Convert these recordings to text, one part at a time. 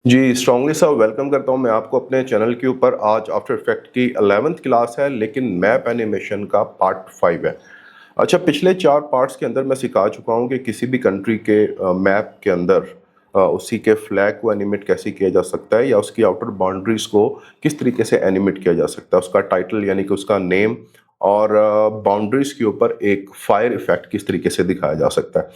जी, strongly sir welcome करता हूँ मैं आपको अपने चैनल के ऊपर। आज आफ्टर इफेक्ट की 11th क्लास है, लेकिन मैप एनिमेशन का पार्ट 5 है। अच्छा, पिछले 4 पार्ट्स के अंदर मैं सिखा चुका हूँ कि किसी भी कंट्री के मैप के अंदर उसी के फ्लैग को एनिमेट कैसे किया जा सकता है, या उसकी आउटर बाउंड्रीज को किस तरीके से एनिमेट किया जा सकता है, उसका टाइटल यानी कि उसका नेम, और बाउंड्रीज के ऊपर एक फायर इफेक्ट किस तरीके से दिखाया जा सकता है।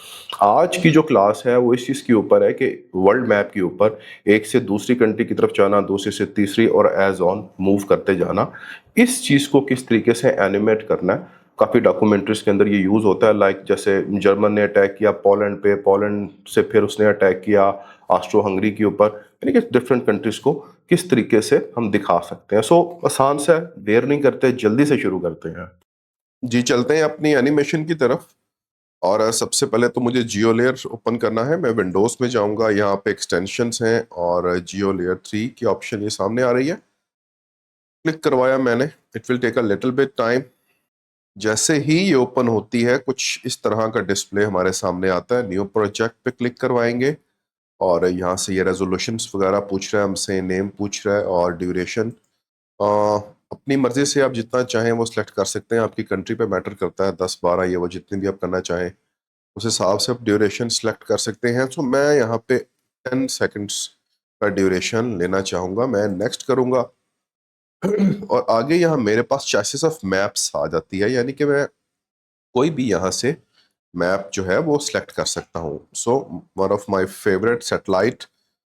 आज की जो क्लास है वो इस चीज़ के ऊपर है कि वर्ल्ड मैप के ऊपर एक से दूसरी कंट्री की तरफ जाना, दूसरी से तीसरी, और एज ऑन मूव करते जाना, इस चीज़ को किस तरीके से एनिमेट करना है। काफ़ी डॉक्यूमेंट्रीज के अंदर ये यूज़ होता है, लाइक जैसे जर्मन ने अटैक किया पोलैंड पे, पोलैंड से फिर उसने अटैक किया ऑस्ट्रो हंगरी के ऊपर, यानी कि डिफरेंट कंट्रीज को किस तरीके से हम दिखा सकते हैं। सो आसान सा है, देर नहीं करते, जल्दी से शुरू करते हैं। जी, चलते हैं अपनी एनिमेशन की तरफ। और सबसे पहले तो मुझे जियो लेयर ओपन करना है। मैं विंडोज़ में जाऊंगा, यहाँ पे एक्सटेंशंस हैं और जियो लेयर 3 की ऑप्शन ये सामने आ रही है। क्लिक करवाया मैंने। It will take a little bit time. जैसे ही ये ओपन होती है, कुछ इस तरह का डिस्प्ले हमारे सामने आता है। न्यू प्रोजेक्ट पे क्लिक करवाएंगे और यहाँ से ये रेजोल्यूशंस वगैरह पूछ रहा है हमसे, नेम पूछ रहा है और ड्यूरेशन। अपनी मर्जी से आप जितना चाहें वो सिलेक्ट कर सकते हैं। आपकी कंट्री पे मैटर करता है, 10 12 ये वो जितनी भी आप करना चाहें उस हिसाब से आप ड्यूरेशन सेलेक्ट कर सकते हैं। तो मैं यहाँ पे 10 सेकंड्स का ड्यूरेशन लेना चाहूँगा। मैं नेक्स्ट करूँगा और आगे यहाँ मेरे पास चॉइसेस ऑफ मैप्स आ जाती है, यानी कि मैं कोई भी यहाँ से मैप जो है वो सिलेक्ट कर सकता हूँ। So one of my favourite satellite,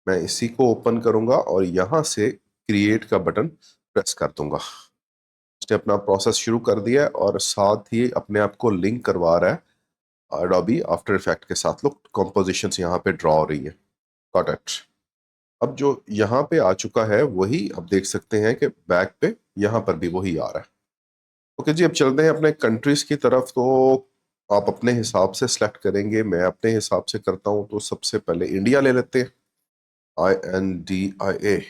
मैं इसी को ओपन करूँगा और यहाँ से क्रिएट का बटन प्रेस कर दूंगा। उसने अपना प्रोसेस शुरू कर दिया है और साथ ही अपने आप को लिंक करवा रहा है एडोबी आफ्टर इफेक्ट के साथ। लोग कॉम्पोजिशंस यहाँ पे ड्रॉ हो रही है। Got it. अब जो यहाँ पे आ चुका है वही अब देख सकते हैं कि बैक पे यहाँ पर भी वही आ रहा है। ओके जी, अब चलते हैं अपने कंट्रीज की तरफ। तो आप अपने हिसाब से सिलेक्ट करेंगे, मैं अपने हिसाब से करता हूँ। तो सबसे पहले इंडिया ले लेते हैं। INDIA।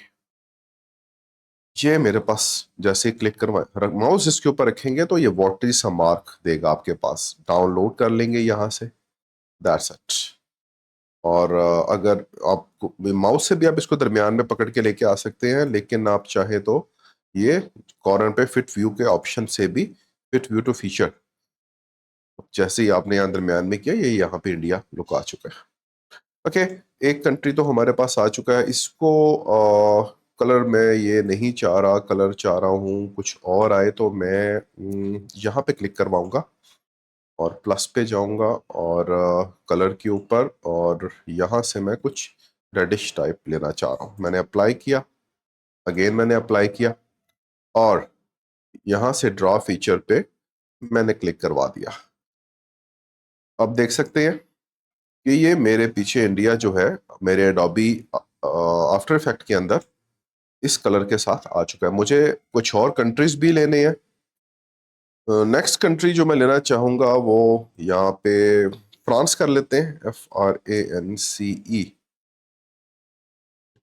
ये मेरे पास जैसे ही क्लिक करवा माउस इसके ऊपर रखेंगे तो ये वाटरी सा मार्क देगा आपके पास। डाउनलोड कर लेंगे यहाँ से। That's it. और अगर आप माउस से भी आप इसको दरमियान में पकड़ के लेके आ सकते हैं, लेकिन आप चाहे तो ये कॉर्नर पे फिट व्यू के ऑप्शन से भी फिट व्यू टू फीचर, जैसे ही आपने यहाँ दरमियान में किया, ये यहाँ पे इंडिया लुक आ चुका है। ओके, एक कंट्री तो हमारे पास आ चुका है। इसको कलर मैं ये नहीं चाह रहा, कलर चाह रहा हूँ कुछ और आए। तो मैं यहाँ पे क्लिक करवाऊंगा और प्लस पे जाऊंगा और कलर के ऊपर, और यहाँ से मैं कुछ रेडिश टाइप लेना चाह रहा हूँ। मैंने अप्लाई किया, अगेन मैंने अप्लाई किया और यहाँ से ड्रॉ फीचर पे मैंने क्लिक करवा दिया। अब देख सकते हैं कि ये मेरे पीछे इंडिया जो है मेरे एडोबी आफ्टर इफेक्ट के अंदर इस कलर के साथ आ चुका है। मुझे कुछ और कंट्रीज भी लेने हैं। नेक्स्ट कंट्री जो मैं लेना चाहूँगा वो यहाँ पे फ्रांस कर लेते हैं। FRANCE।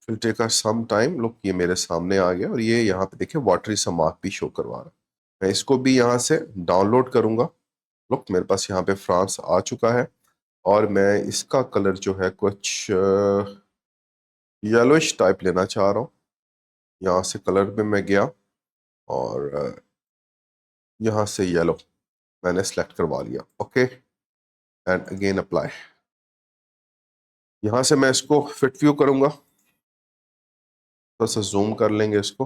Will take us some time. Look, ये मेरे सामने आ गया और ये यहाँ पे देखिए वाटरी सा मार्क भी शो करवा रहा है। मैं इसको भी यहाँ से डाउनलोड करूँगा। लुक, मेरे पास यहाँ पे फ्रांस आ चुका है और मैं इसका कलर जो है कुछ येलोइश टाइप लेना चाह रहा हूँ। यहाँ से कलर में मैं गया और यहाँ से येलो मैंने सेलेक्ट करवा लिया। Okay, and again apply. यहाँ से मैं इसको फिट व्यू करूँगा, थोड़ा सा जूम कर लेंगे इसको।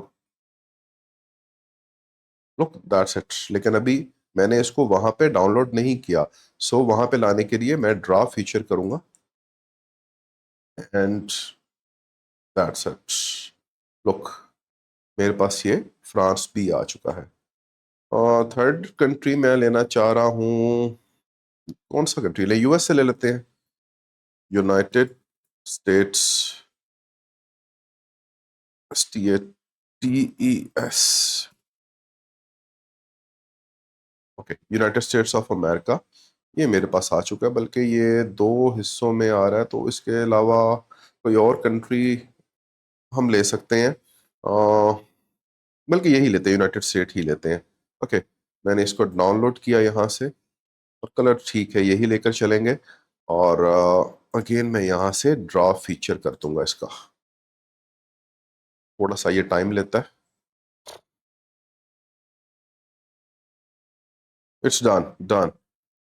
Look, that's it. लेकिन अभी मैंने इसको वहाँ पे डाउनलोड नहीं किया। सो वहाँ पे लाने के लिए मैं ड्रा फीचर करूँगा एंड दैट्स इट। लुक, मेरे पास ये फ्रांस भी आ चुका है। और थर्ड कंट्री मैं लेना चाह रहा हूँ, कौन सा कंट्री ले? US से ले लेते हैं। United states, STATES। Okay, United states of America ये मेरे पास आ चुका है। बल्कि ये दो हिस्सों में आ रहा है, तो इसके अलावा कोई और कंट्री हम ले सकते हैं। बल्कि यही लेते हैं, यूनाइटेड स्टेट ही लेते हैं। ओके, मैंने इसको डाउनलोड किया यहाँ से और कलर ठीक है, यही लेकर चलेंगे। और अगेन मैं यहाँ से ड्रॉ फीचर कर दूंगा इसका। थोड़ा सा ये टाइम लेता है। It's done done.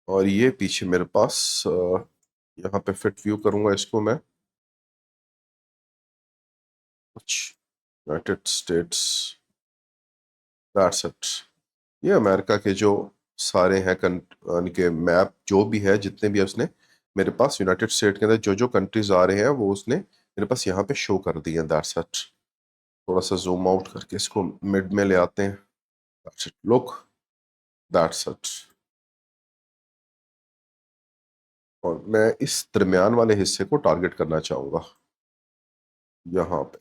और ये पीछे मेरे पास यहाँ पे फिट व्यू करूंगा इसको मैं, कुछ यूनाइटेड स्टेट्स, दैट्स इट। ये अमेरिका के जो सारे हैं उनके मैप जो भी है, जितने भी है उसने मेरे पास यूनाइटेड स्टेट के अंदर जो जो कंट्रीज आ रहे हैं वो उसने मेरे पास यहाँ पे शो कर दिए हैं। That's it. थोड़ा सा जूम आउट करके इसको मिड में ले आते हैं। That's it, look, that's it. और मैं इस दरमियान वाले हिस्से को टारगेट करना चाहूंगा यहाँ पे।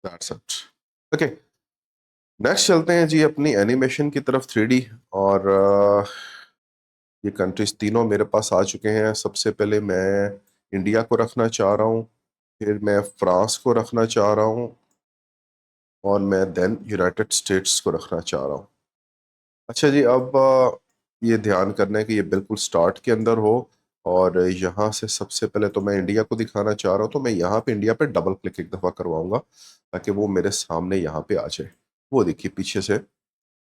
That's it. ओके, नेक्स्ट चलते हैं जी अपनी एनिमेशन की तरफ, 3D। और ये कंट्रीज तीनों मेरे पास आ चुके हैं। सबसे पहले मैं इंडिया को रखना चाह रहा हूँ, फिर मैं फ्रांस को रखना चाह रहा हूँ, और मैं देन यूनाइटेड स्टेट्स को रखना चाह रहा हूँ। अच्छा जी, अब ये ध्यान करना है कि ये बिल्कुल स्टार्ट के अंदर हो। और यहाँ से सबसे पहले तो मैं इंडिया को दिखाना चाह रहा हूँ, तो मैं यहाँ पे इंडिया पे डबल क्लिक एक दफ़ा करवाऊंगा ताकि वो मेरे सामने यहाँ पे आ जाए। वो देखिए पीछे से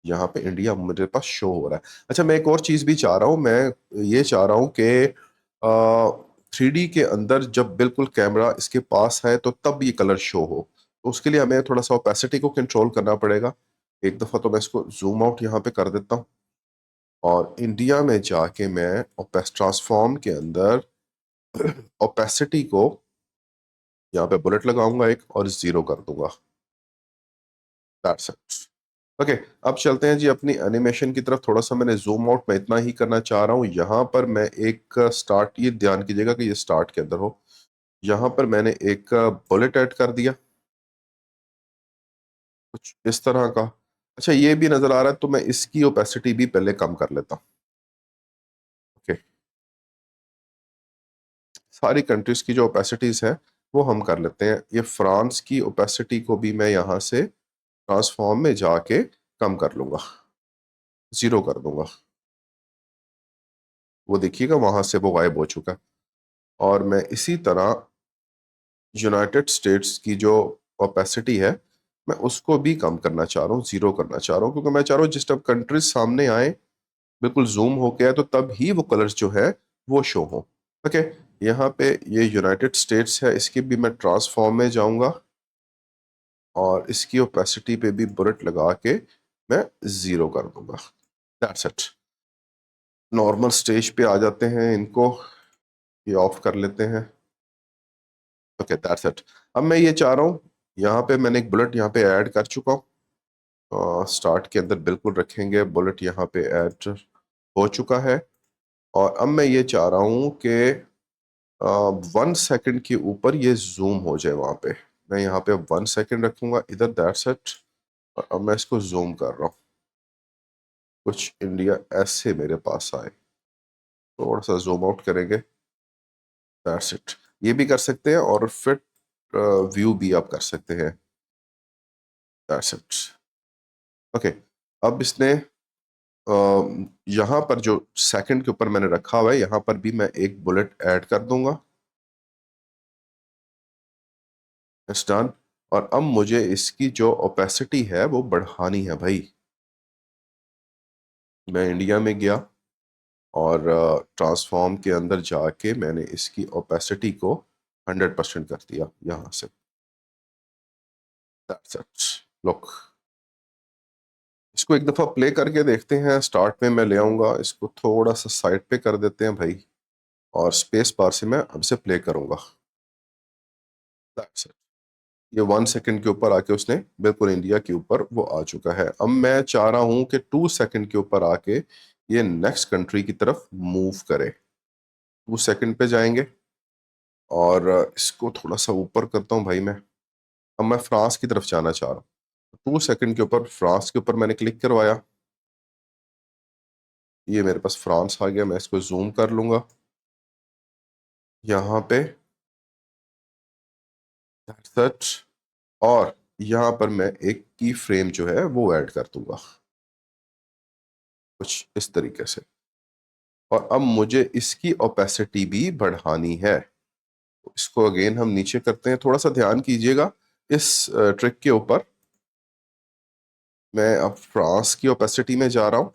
यहाँ पे इंडिया मेरे पास शो हो रहा है। अच्छा, मैं एक और चीज़ भी चाह रहा हूँ, मैं ये चाह रहा हूँ कि 3D के अंदर जब बिल्कुल कैमरा इसके पास है तो तब ये कलर शो हो। तो उसके लिए हमें थोड़ा सा ओपेसिटी को कंट्रोल करना पड़ेगा। एक दफ़ा तो मैं इसको जूम आउट यहाँ पे कर देता हूँ, और इंडिया में जाके मैं ओपेस ट्रांसफॉर्म के अंदर ओपेसिटी को यहाँ पे बुलेट लगाऊंगा एक, और जीरो कर दूंगा। That's it. ओके, अब चलते हैं जी अपनी एनिमेशन की तरफ। थोड़ा सा मैंने जूम आउट में इतना ही करना चाह रहा हूँ। यहाँ पर मैं एक स्टार्ट, ये ध्यान कीजिएगा कि ये स्टार्ट के अंदर हो। यहाँ पर मैंने एक बुलेट ऐड कर दिया कुछ इस तरह का। अच्छा, ये भी नजर आ रहा है, तो मैं इसकी ओपेसिटी भी पहले कम कर लेता हूँ। ओके, सारी कंट्रीज की जो ओपेसिटीज है वो हम कर लेते हैं। ये फ्रांस की ओपेसिटी को भी मैं यहाँ से ट्रांसफॉर्म में जाके कम कर लूंगा, जीरो कर दूंगा। वो देखिएगा वहां से वो गायब हो चुका है। और मैं इसी तरह यूनाइटेड स्टेट्स की जो ओपेसिटी है मैं उसको भी कम करना चाह रहा हूँ, जीरो करना चाह रहा हूँ, क्योंकि मैं चाह रहा हूँ जिस टाइम कंट्रीज सामने आए बिल्कुल जूम होके आए तो तब ही वो कलर्स जो है वो शो हो। ओके, यहाँ पे ये यूनाइटेड स्टेट्स है, इसकी भी मैं ट्रांसफॉर्म में जाऊंगा और इसकी ओपेसिटी पे भी बुलेट लगा के मैं जीरो कर दूंगा। That's it. नॉर्मल स्टेज पे आ जाते हैं, इनको ये ऑफ कर लेते हैं। Okay, that's it. अब मैं ये चाह रहा हूँ, यहाँ पे मैंने एक बुलेट यहाँ पे ऐड कर चुका हूँ। स्टार्ट के अंदर बिल्कुल रखेंगे, बुलेट यहाँ पे ऐड हो चुका है। और अब मैं ये चाह रहा हूँ कि 1 सेकंड के ऊपर ये जूम हो जाए वहां पे। मैं यहाँ पे अब 1 सेकंड रखूंगा इधर, दैट्स इट। और अब मैं इसको जूम कर रहा हूँ, कुछ इंडिया ऐसे मेरे पास आए। थोड़ा सा जूम आउट करेंगे, दैट्स इट। ये भी कर सकते हैं, और फिट व्यू भी आप कर सकते हैं, दैट्स इट। ओके, अब इसने यहाँ पर जो सेकंड के ऊपर मैंने रखा हुआ है यहाँ पर भी मैं एक बुलेट ऐड कर दूंगा। It's done. और अब मुझे इसकी जो ओपेसिटी है वो बढ़ानी है भाई। मैं इंडिया में गया और ट्रांसफॉर्म के अंदर जाके मैंने इसकी ओपेसिटी को 100% कर दिया यहाँ से। That's it, look. इसको एक दफ़ा प्ले करके देखते हैं। स्टार्ट में मैं ले आऊँगा, इसको थोड़ा सा साइड पे कर देते हैं भाई, और स्पेस बार से मैं अब से प्ले करूँगा। That's it. ये 1 सेकंड के ऊपर आके उसने बिल्कुल इंडिया के ऊपर वो आ चुका है। अब मैं चाह रहा हूँ कि 2 सेकंड के ऊपर आके ये नेक्स्ट कंट्री की तरफ मूव करे। 2 सेकंड पे जाएंगे, और इसको थोड़ा सा ऊपर करता हूँ भाई मैं। अब मैं फ्रांस की तरफ जाना चाह रहा हूँ। 2 सेकंड के ऊपर फ्रांस के ऊपर मैंने क्लिक करवाया, ये मेरे पास फ्रांस आ गया। मैं इसको जूम कर लूंगा यहाँ पे, दैट्स इट। और यहाँ पर मैं एक की फ्रेम जो है वो ऐड कर दूंगा कुछ इस तरीके से। और अब मुझे इसकी ओपेसिटी भी बढ़ानी है, तो इसको अगेन हम नीचे करते हैं। थोड़ा सा ध्यान कीजिएगा इस ट्रिक के ऊपर मैं अब फ्रांस की ओपेसिटी में जा रहा हूँ।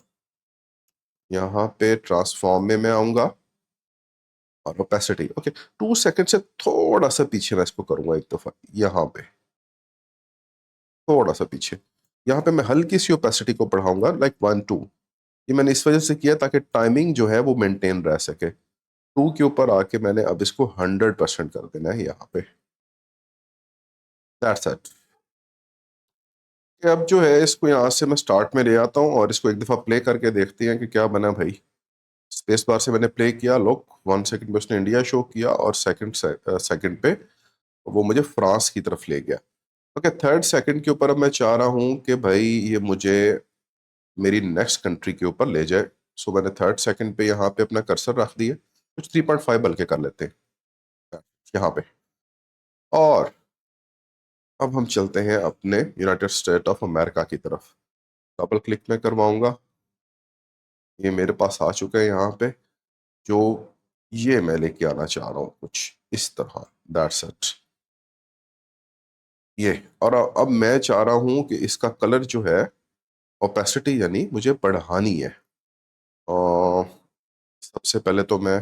यहाँ पे ट्रांसफॉर्म में मैं आऊंगा और ओपेसिटी, ओके, 2 सेकंड से थोड़ा सा पीछे मैं इसको करूंगा एक दफा, यहाँ पे थोड़ा सा पीछे। यहाँ पे मैं हल्की सी ओपेसिटी को बढ़ाऊंगा, लाइक 1 2। ये मैंने इस वजह से किया ताकि टाइमिंग जो है वो मेंटेन रह सके। 2 के ऊपर आके मैंने अब इसको 100% कर देना है यहाँ पे। That's it. अब जो है इसको यहाँ से मैं स्टार्ट में ले आता हूँ और इसको एक दफा प्ले करके देखते हैं कि क्या बना भाई। स्पेस बार से मैंने प्ले किया, लोग 1 सेकंड पे उसने इंडिया शो किया और सेकंड पे वो मुझे फ्रांस की तरफ ले गया। ओके, थर्ड सेकंड के ऊपर अब मैं चाह रहा हूँ कि भाई ये मुझे मेरी नेक्स्ट कंट्री के ऊपर ले जाए। सो मैंने थर्ड सेकंड पे यहाँ पे अपना कर्सर रख दिया, कुछ 3.5 बल्कि कर लेते हैं यहाँ पे। और अब हम चलते हैं अपने यूनाइटेड स्टेट ऑफ अमेरिका की तरफ। डबल क्लिक में करवाऊंगा, ये मेरे पास आ चुका है यहाँ पे। जो ये मैं लेके आना चाह रहा हूँ कुछ इस तरह, दैट्स इट। ये, और अब मैं चाह रहा हूँ कि इसका कलर जो है, ओपेसिटी यानी मुझे बढ़ानी है। और सबसे पहले तो मैं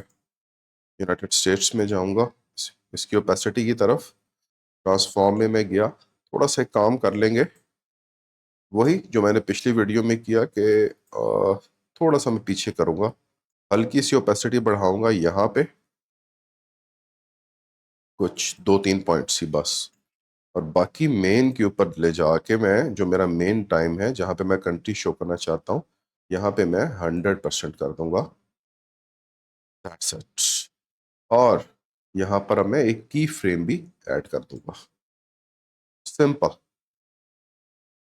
यूनाइटेड स्टेट्स में जाऊंगा, इसकी ओपेसिटी की तरफ। ट्रांसफॉर्म में मैं गया, थोड़ा सा एक काम कर लेंगे, वही जो मैंने पिछली वीडियो में किया कि थोड़ा सा मैं पीछे करूंगा, हल्की सी ओपेसिटी बढ़ाऊंगा यहाँ पे, कुछ 2 3 पॉइंट्स ही बस। और बाकी मेन के ऊपर ले जाके मैं, जो मेरा मेन टाइम है जहाँ पे मैं कंट्री शो करना चाहता हूँ, यहाँ पे मैं 100% कर दूंगा। That's it. और यहाँ पर अब मैं एक की फ्रेम भी ऐड कर दूंगा, सिंपल।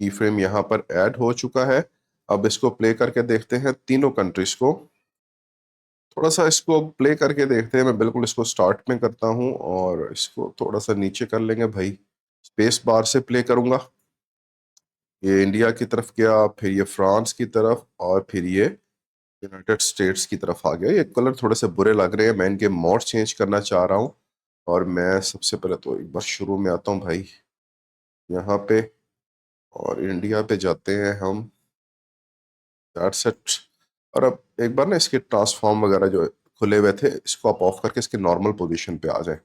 की फ्रेम यहाँ पर ऐड हो चुका है। अब इसको प्ले करके देखते हैं तीनों कंट्रीज को। थोड़ा सा इसको प्ले करके देखते हैं, मैं बिल्कुल इसको स्टार्ट में करता हूँ और इसको थोड़ा सा नीचे कर लेंगे भाई। स्पेस बार से प्ले करूंगा, ये इंडिया की तरफ गया, फिर ये फ्रांस की तरफ, और फिर ये यूनाइटेड स्टेट्स की तरफ आ गया। ये कलर थोड़े से बुरे लग रहे हैं, मैं इनके मोड चेंज करना चाह रहा हूँ। और मैं सबसे पहले तो एक बार शुरू में आता हूँ भाई, यहाँ पे, और इंडिया पे जाते हैं हम। That's it. और अब एक बार ना इसके ट्रांसफॉर्म वगैरह जो खुले हुए थे, इसको आप ऑफ करके इसके नॉर्मल पोजीशन पे आ जाए।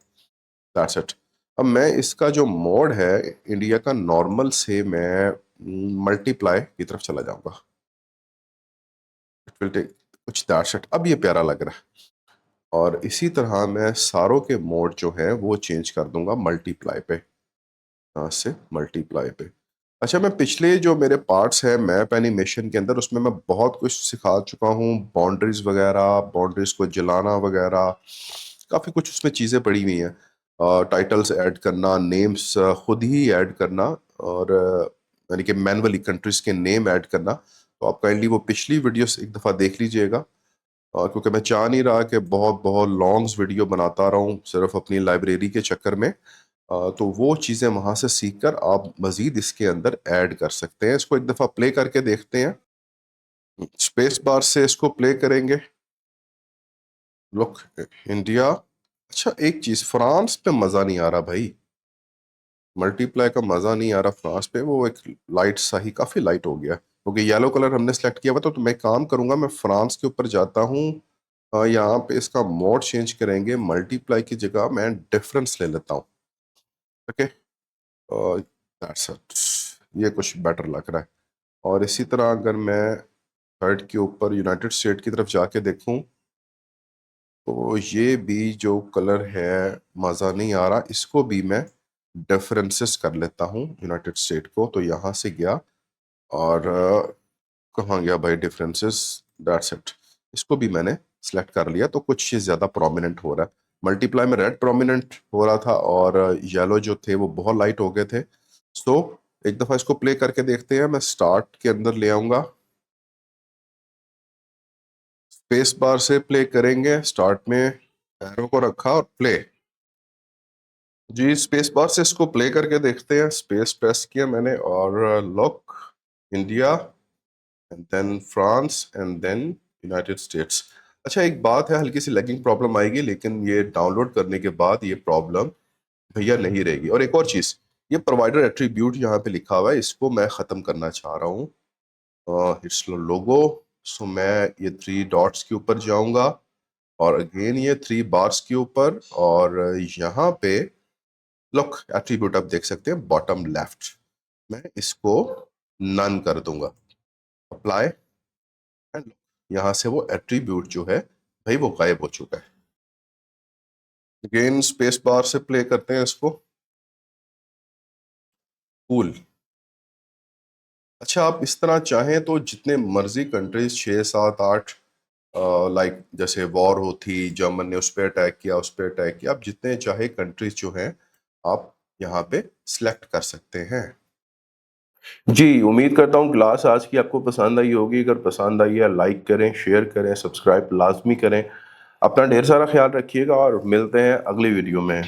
That's it. अब मैं इसका जो मोड है इंडिया का, नॉर्मल से मैं मल्टीप्लाई की तरफ चला जाऊंगा। इट विल टेक कुछ, दैट्स इट। अब ये प्यारा लग रहा है। और इसी तरह मैं सारों के मोड जो है वो चेंज कर दूंगा मल्टीप्लाई पे, यहाँ से मल्टीप्लाई पे। अच्छा, मैं पिछले जो मेरे पार्ट्स हैं मैप एनिमेशन के अंदर, उसमें मैं बहुत कुछ सिखा चुका हूँ, बाउंड्रीज वगैरह, बाउंड्रीज को जलाना वगैरह, काफ़ी कुछ उसमें चीज़ें पड़ी हुई हैं। टाइटल्स ऐड करना, नेम्स खुद ही ऐड करना, और यानी कि मैनुअली कंट्रीज के नेम ऐड करना। तो आप काइंडली वो पिछली वीडियोस एक दफ़ा देख लीजिएगा, क्योंकि मैं चाह नहीं रहा कि बहुत बहुत लॉन्ग्स वीडियो बनाता रहूं सिर्फ अपनी लाइब्रेरी के चक्कर में। तो वो चीज़ें वहाँ से सीख कर आप मज़ीद इसके अंदर ऐड कर सकते हैं। इसको एक दफ़ा प्ले करके देखते हैं, स्पेस बार से इसको प्ले करेंगे। Look, India. अच्छा, एक चीज़, फ्रांस पे मज़ा नहीं आ रहा भाई, मल्टीप्लाई का मज़ा नहीं आ रहा फ्रांस पे। वो एक लाइट सा ही, काफ़ी लाइट हो गया, क्योंकि येलो कलर हमने सेलेक्ट किया हुआ। तो मैं काम करूंगा, मैं फ्रांस के ऊपर जाता हूँ, यहाँ पे इसका मोड चेंज करेंगे, मल्टीप्लाई की जगह मैं डिफरेंस ले लेता हूँ। Okay, that's it. ये कुछ बेटर लग रहा है। और इसी तरह अगर मैं थर्ड के ऊपर यूनाइटेड स्टेट की तरफ जाके देखूं, तो ये भी जो कलर है मज़ा नहीं आ रहा, इसको भी मैं डिफरेंसेस कर लेता हूँ यूनाइटेड स्टेट को। तो यहाँ से गया और कहाँ गया भाई डिफरेंसेस, दैट्स इट। इसको भी मैंने सेलेक्ट कर लिया, तो कुछ ये ज़्यादा प्रोमिनेंट हो रहा है। मल्टीप्लाई में रेड प्रोमिनेंट हो रहा था और येलो जो थे वो बहुत लाइट हो गए थे। सो एक दफ़ा इसको प्ले करके देखते हैं। मैं स्टार्ट के अंदर ले आऊंगा, स्पेस बार से प्ले करेंगे, स्टार्ट में एरो को रखा और प्ले। जी, स्पेस बार से इसको प्ले करके देखते हैं। स्पेस प्रेस किया मैंने और look, India, and then France, and then united states. अच्छा, एक बात है, हल्की सी लैगिंग प्रॉब्लम आएगी, लेकिन ये डाउनलोड करने के बाद ये प्रॉब्लम भैया नहीं रहेगी। और एक और चीज़, ये प्रोवाइडर एट्रीब्यूट यहाँ पे लिखा हुआ है, इसको मैं ख़त्म करना चाह रहा हूँ। इट्स लोगो। सो मैं ये 3 डॉट्स के ऊपर जाऊंगा और अगेन ये 3 बार्स के ऊपर, और यहाँ पे लुक एट्रीब्यूट आप देख सकते हैं बॉटम लेफ्ट, मैं इसको नन कर दूंगा। अप्लाई एंड यहाँ से वो एट्रीब्यूट जो है भाई वो गायब हो चुका है। अगेन स्पेस बार से प्ले करते हैं इसको। कूल। अच्छा, आप इस तरह चाहें तो जितने मर्जी कंट्रीज 6, 7, 8 लाइक जैसे वॉर हो थी, जर्मन ने उस पर अटैक किया, उस पर अटैक किया, आप जितने चाहे कंट्रीज जो हैं आप यहाँ पे सिलेक्ट कर सकते हैं। जी, उम्मीद करता हूँ क्लास आज की आपको पसंद आई होगी। अगर पसंद आई है लाइक करें, शेयर करें, सब्सक्राइब लाजमी करें। अपना ढेर सारा ख्याल रखिएगा और मिलते हैं अगली वीडियो में।